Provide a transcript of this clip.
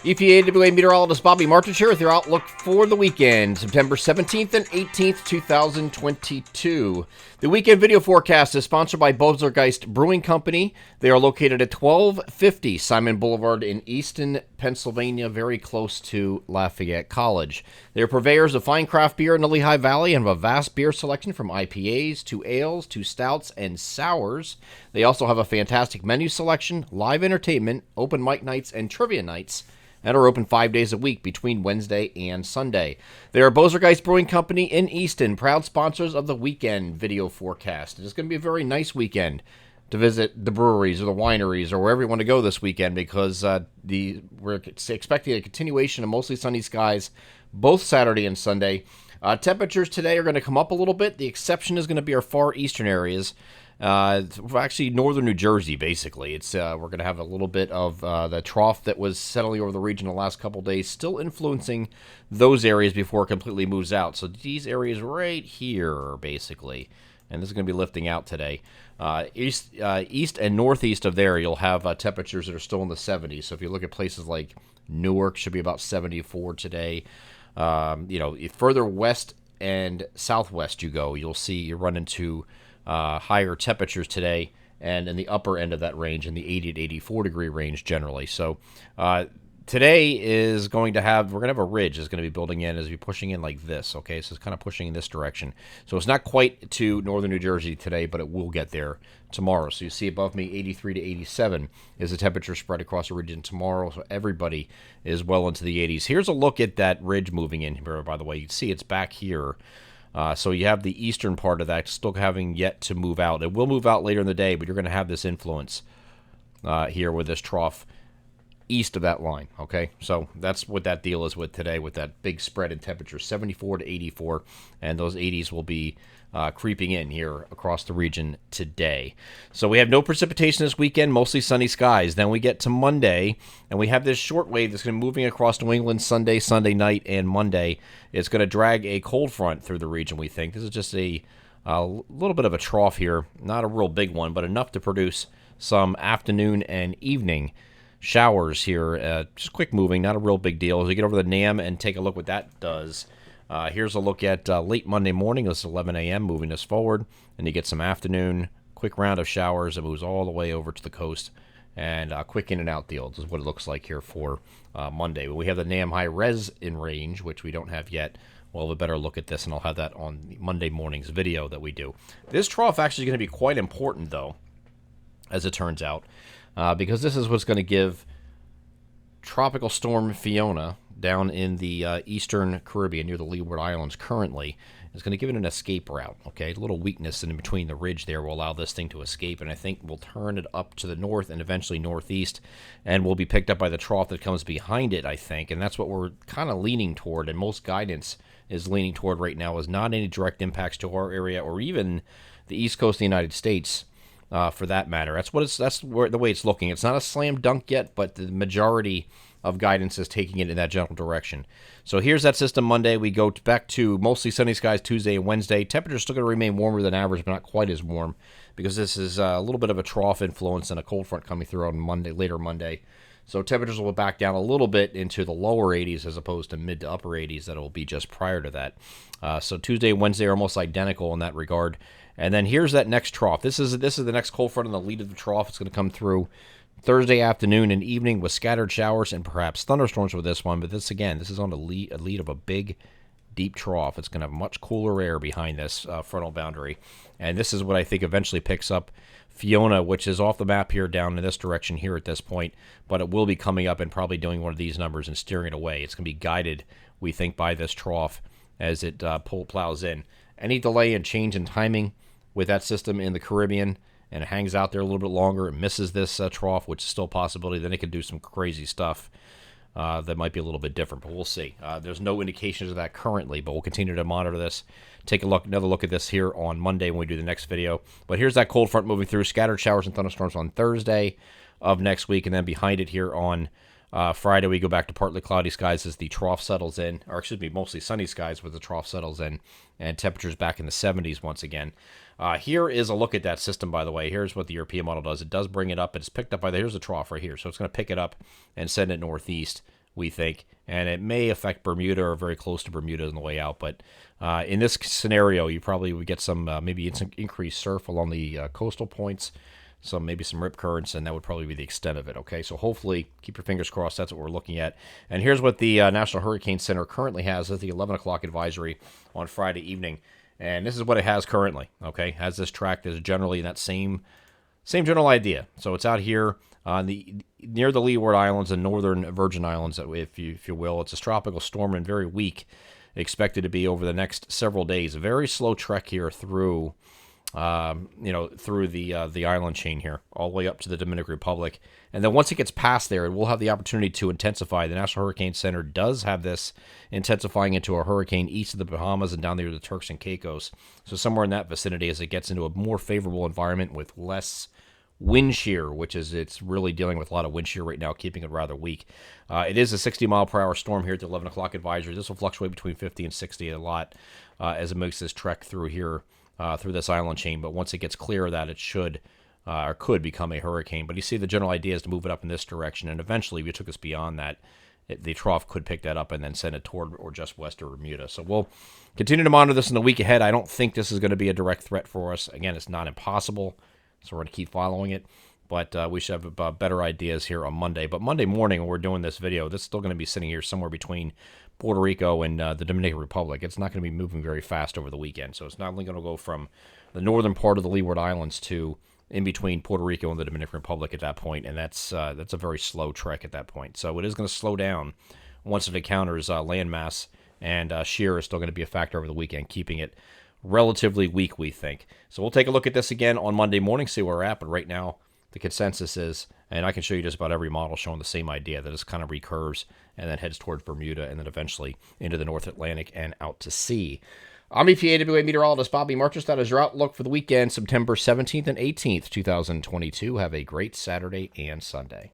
EPAWA meteorologist Bobby Martich here with your outlook for the weekend, September 17th and 18th, 2022. The weekend video forecast is sponsored by Bozelgeist Brewing Company. They are located at 1250 Simon Boulevard in Easton, Pennsylvania, very close to Lafayette College. They are purveyors of fine craft beer in the Lehigh Valley and have a vast beer selection from IPAs to ales to stouts and sours. They also have a fantastic menu selection, live entertainment, open mic nights, and trivia nights, and are open 5 days a week between Wednesday and Sunday. They are Bozelgeist Brewing Company in Easton, proud sponsors of the weekend video forecast. It's going to be a very nice weekend to visit the breweries or the wineries or wherever you want to go this weekend, because we're expecting a continuation of mostly sunny skies both Saturday and Sunday. Temperatures today are going to come up a little bit. The exception is going to be our far eastern areas. Actually, northern New Jersey, basically. We're going to have a little bit of the trough that was settling over the region the last couple days, still influencing those areas before it completely moves out. So these areas right here, basically, and this is going to be lifting out today. East and northeast of there, you'll have temperatures that are still in the 70s. So if you look at places like Newark, should be about 74 today. Further west and southwest you go, you'll see you run into higher temperatures today, and in the upper end of that range, in the 80 to 84 degree range generally. So today is we're going to have a ridge that's going to be building in as we're pushing in like this, okay? So it's kind of pushing in this direction. So it's not quite to northern New Jersey today, but it will get there tomorrow. So you see above me 83 to 87 is the temperature spread across the region tomorrow, so everybody is well into the 80s. Here's a look at that ridge moving in here, by the way. You can see it's back here. So you have the eastern part of that still having yet to move out. It will move out later in the day, but you're going to have this influence here with this trough east of that line, okay? So that's what that deal is with today, with that big spread in temperature, 74 to 84, and those 80s will be creeping in here across the region today. So we have no precipitation this weekend, mostly sunny skies. Then we get to Monday, and we have this short wave that's going to be moving across New England Sunday night, and Monday. It's going to drag a cold front through the region, we think. This is just a little bit of a trough here, not a real big one, but enough to produce some afternoon and evening showers here. Just quick moving, not a real big deal. As we get over the NAM and take a look what that does. Here's a look at late Monday morning. This is 11 a.m. moving this forward, and you get some afternoon quick round of showers that moves all the way over to the coast, and quick in and out deal. This is what it looks like here for Monday. We have the NAM high res in range, which we don't have yet. We'll have a better look at this, and I'll have that on Monday morning's video that we do. This trough actually is going to be quite important, though, as it turns out, because this is what's going to give Tropical Storm Fiona down in the eastern Caribbean near the Leeward Islands currently is going to give it an escape route, okay? A little weakness in between the ridge there will allow this thing to escape, and I think we'll turn it up to the north and eventually northeast, and will be picked up by the trough that comes behind it, I think, and that's what we're kind of leaning toward, and most guidance is leaning toward right now, is not any direct impacts to our area or even the east coast of the United States. For that matter, that's the way it's looking. It's not a slam dunk yet, but the majority of guidance is taking it in that general direction. So here's that system Monday. We go back to mostly sunny skies Tuesday and Wednesday. Temperatures still going to remain warmer than average, but not quite as warm, because this is a little bit of a trough influence and a cold front coming through on Monday, later Monday. So temperatures will back down a little bit into the lower 80s as opposed to mid to upper 80s that will be just prior to that. So Tuesday and Wednesday are almost identical in that regard. And then here's that next trough. This is the next cold front on the lead of the trough. It's going to come through Thursday afternoon and evening with scattered showers and perhaps thunderstorms with this one. But this is on a lead of a big, deep trough. It's going to have much cooler air behind this frontal boundary. And this is what I think eventually picks up Fiona, which is off the map here down in this direction here at this point. But it will be coming up and probably doing one of these numbers and steering it away. It's going to be guided, we think, by this trough as it plows in. Any delay and change in timing with that system in the Caribbean, and it hangs out there a little bit longer, it misses this trough, which is still a possibility, then it could do some crazy stuff that might be a little bit different, but we'll see. There's no indications of that currently, but we'll continue to monitor this. Take another look at this here on Monday when we do the next video. But here's that cold front moving through, scattered showers and thunderstorms on Thursday of next week, and then behind it here on Friday, we go back to partly cloudy skies as the trough settles in, or excuse me, mostly sunny skies with the trough settles in, and temperatures back in the 70s once again. Here is a look at that system, by the way. Here's what the European model does. It does bring it up. It's picked up by here's the trough right here. So it's going to pick it up and send it northeast we think, and it may affect Bermuda or very close to Bermuda on the way out. But in this scenario, you probably would get some maybe some increased surf along the coastal points, maybe some rip currents, and that would probably be the extent of it. Okay, so hopefully keep your fingers crossed. That's what we're looking at. And here's what the National Hurricane Center currently has at the 11 o'clock advisory on Friday evening. And this is what it has currently. Okay, has this track that is generally that same general idea. So it's out here on near the Leeward Islands and northern Virgin Islands, if you will. It's a tropical storm and very weak, expected to be over the next several days. A very slow trek here through the island chain here, all the way up to the Dominican Republic. And then once it gets past there, it will have the opportunity to intensify. The National Hurricane Center does have this intensifying into a hurricane east of the Bahamas and down there to the Turks and Caicos. So somewhere in that vicinity as it gets into a more favorable environment with less wind shear, it's really dealing with a lot of wind shear right now, keeping it rather weak. It is a 60-mile-per-hour storm here at the 11 o'clock advisory. This will fluctuate between 50 and 60 a lot as it makes this trek through here, through this island chain. But once it gets clear of that, it should or could become a hurricane. But you see the general idea is to move it up in this direction, and eventually, if you took us beyond that, the trough could pick that up and then send it toward or just west of Bermuda. So we'll continue to monitor this in the week ahead. I don't think this is going to be a direct threat for us. Again, it's not impossible, so we're going to keep following it. But we should have better ideas here on Monday. But Monday morning, when we're doing this video, this is still going to be sitting here somewhere between Puerto Rico and the Dominican Republic. It's not going to be moving very fast over the weekend. So it's not only going to go from the northern part of the Leeward Islands to in between Puerto Rico and the Dominican Republic at that point. And that's a very slow trek at that point. So it is going to slow down once it encounters landmass. And shear is still going to be a factor over the weekend, keeping it relatively weak, we think. So we'll take a look at this again on Monday morning, see where we're at. But right now, the consensus is, and I can show you just about every model showing the same idea, that it kind of recurves and then heads towards Bermuda and then eventually into the North Atlantic and out to sea. I'm EPAWA meteorologist Bobby Marchus. That is your outlook for the weekend, September 17th and 18th, 2022. Have a great Saturday and Sunday.